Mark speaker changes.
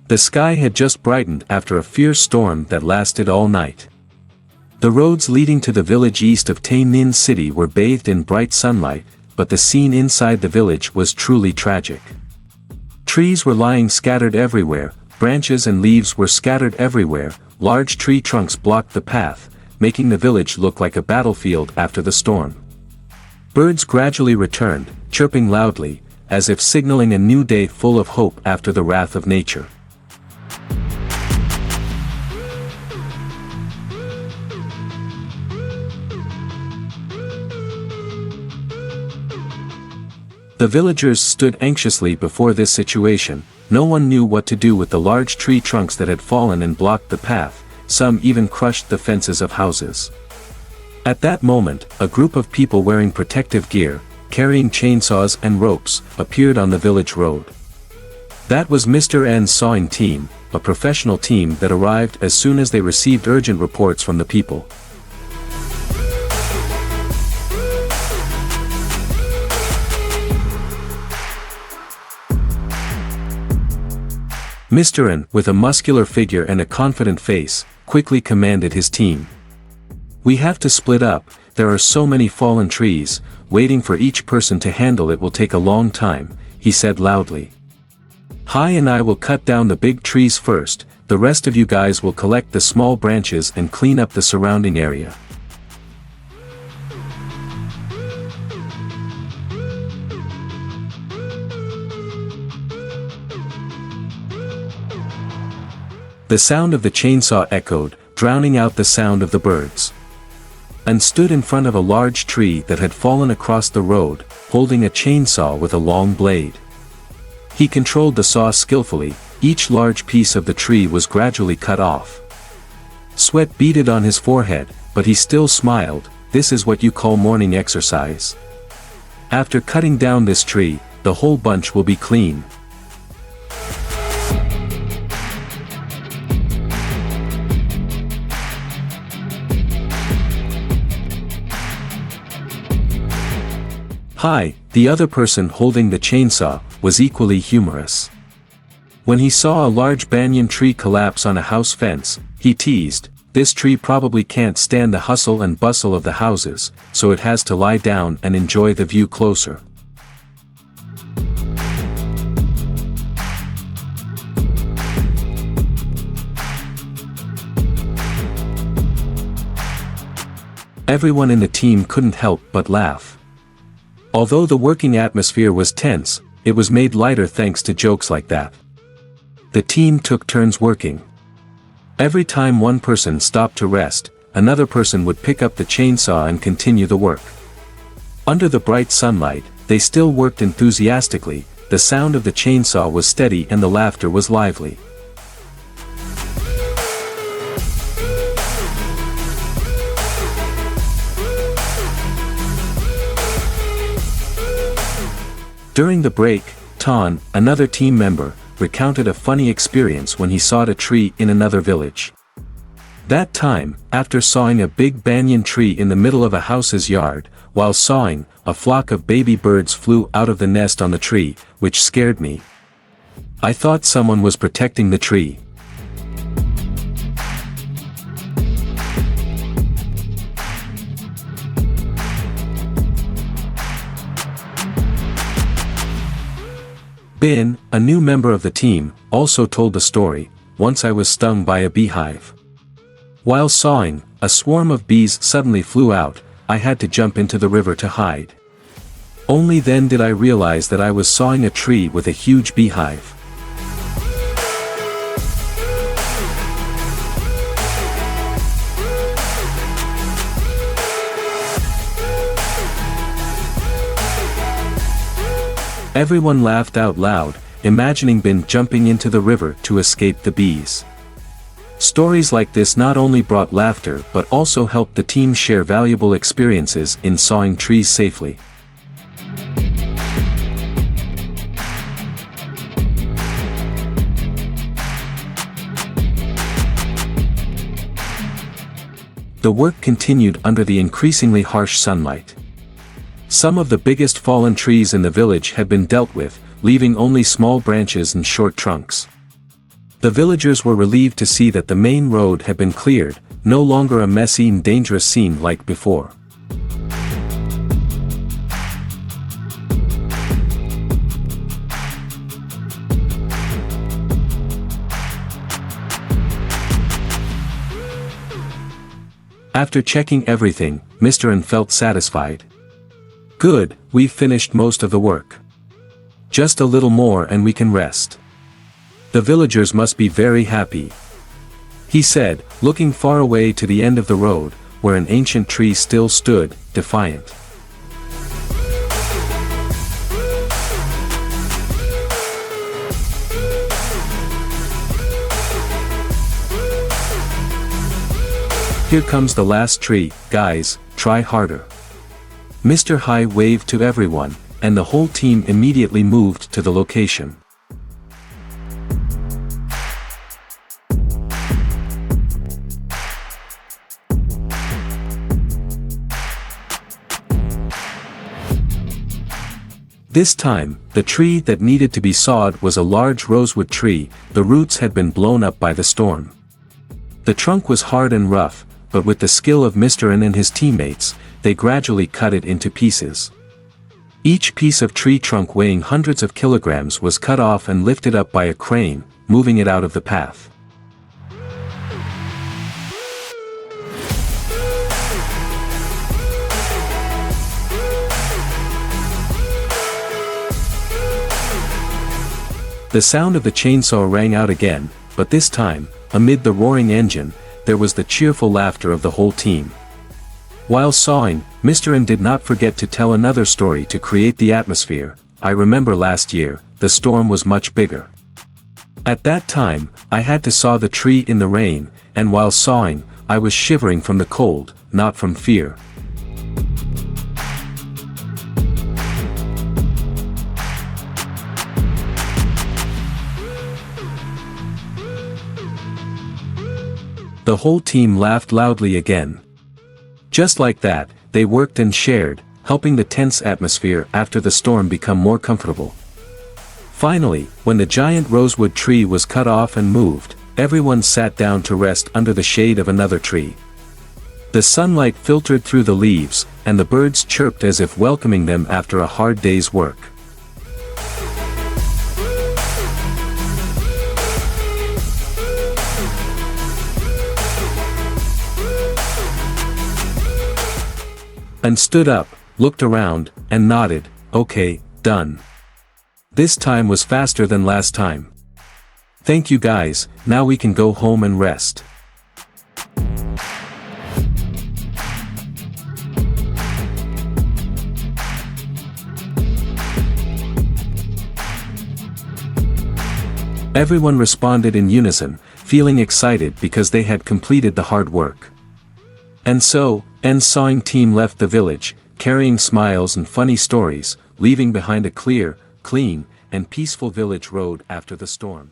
Speaker 1: The sky had just brightened after a fierce storm that lasted all night. The roads leading to the village east of Tay Ninh City were bathed in bright sunlight, but the scene inside the village was truly tragic. Trees were lying scattered everywhere, branches and leaves were scattered everywhere, large tree trunks blocked the path, making the village look like a battlefield after the storm. Birds gradually returned, chirping loudly, as if signaling a new day full of hope after the wrath of nature. The villagers stood anxiously before this situation. No one knew what to do with the large tree trunks that had fallen and blocked the path, some even crushed the fences of houses. At that moment, a group of people wearing protective gear, carrying chainsaws and ropes, appeared on the village road. That was Mr. N's sawing team, a professional team that arrived as soon as they received urgent reports from the people. Mr. N, with a muscular figure and a confident face, quickly commanded his team. "We have to split up, there are so many fallen trees, waiting for each person to handle it will take a long time," he said loudly. "Hai and I will cut down the big trees first, the rest of you guys will collect the small branches and clean up the surrounding area." The sound of the chainsaw echoed, drowning out the sound of the birds. And stood in front of a large tree that had fallen across the road, holding a chainsaw with a long blade. He controlled the saw skillfully, each large piece of the tree was gradually cut off. Sweat beaded on his forehead, but he still smiled. "This is what you call morning exercise. After cutting down this tree, the whole bunch will be clean." Hai, the other person holding the chainsaw, was equally humorous. When he saw a large banyan tree collapse on a house fence, he teased, "This tree probably can't stand the hustle and bustle of the houses, so it has to lie down and enjoy the view closer." Everyone in the team couldn't help but laugh. Although the working atmosphere was tense, it was made lighter thanks to jokes like that. The team took turns working. Every time one person stopped to rest, another person would pick up the chainsaw and continue the work. Under the bright sunlight, they still worked enthusiastically, the sound of the chainsaw was steady and the laughter was lively. During the break, Tan, another team member, recounted a funny experience when he sawed a tree in another village. That time, after sawing a big banyan tree in the middle of a house's yard, while sawing, a flock of baby birds flew out of the nest on the tree, which scared me. I thought someone was protecting the tree. Bin, a new member of the team, also told the story. "Once I was stung by a beehive. While sawing, a swarm of bees suddenly flew out, I had to jump into the river to hide. Only then did I realize that I was sawing a tree with a huge beehive." Everyone laughed out loud, imagining Bin jumping into the river to escape the bees. Stories like this not only brought laughter but also helped the team share valuable experiences in sawing trees safely. The work continued under the increasingly harsh sunlight. Some of the biggest fallen trees in the village had been dealt with, leaving only small branches and short trunks. The villagers were relieved to see that the main road had been cleared, no longer a messy and dangerous scene like before. After checking everything, Mr. N felt satisfied. Good, we've finished most of the work. Just a little more and we can rest. The villagers must be very happy, he said, looking far away to the end of the road, where an ancient tree still stood, defiant. Here comes the last tree, guys, try harder. Mr. Hai waved to everyone, and the whole team immediately moved to the location. This time, the tree that needed to be sawed was a large rosewood tree. The roots had been blown up by the storm. The trunk was hard and rough, but with the skill of Mr. N and his teammates, they gradually cut it into pieces. Each piece of tree trunk weighing hundreds of kilograms was cut off and lifted up by a crane, moving it out of the path. The sound of the chainsaw rang out again, but this time, amid the roaring engine, there was the cheerful laughter of the whole team. While sawing, Mr. N did not forget to tell another story to create the atmosphere. I remember last year, the storm was much bigger. At that time, I had to saw the tree in the rain, and while sawing, I was shivering from the cold, not from fear. The whole team laughed loudly again. Just like that, they worked and shared, helping the tense atmosphere after the storm become more comfortable. Finally, when the giant rosewood tree was cut off and moved, everyone sat down to rest under the shade of another tree. The sunlight filtered through the leaves, and the birds chirped as if welcoming them after a hard day's work. And stood up, looked around, and nodded, okay, done. This time was faster than last time. Thank you guys, now we can go home and rest. Everyone responded in unison, feeling excited because they had completed the hard work. And so, N's sawing team left the village, carrying smiles and funny stories, leaving behind a clear, clean, and peaceful village road after the storm.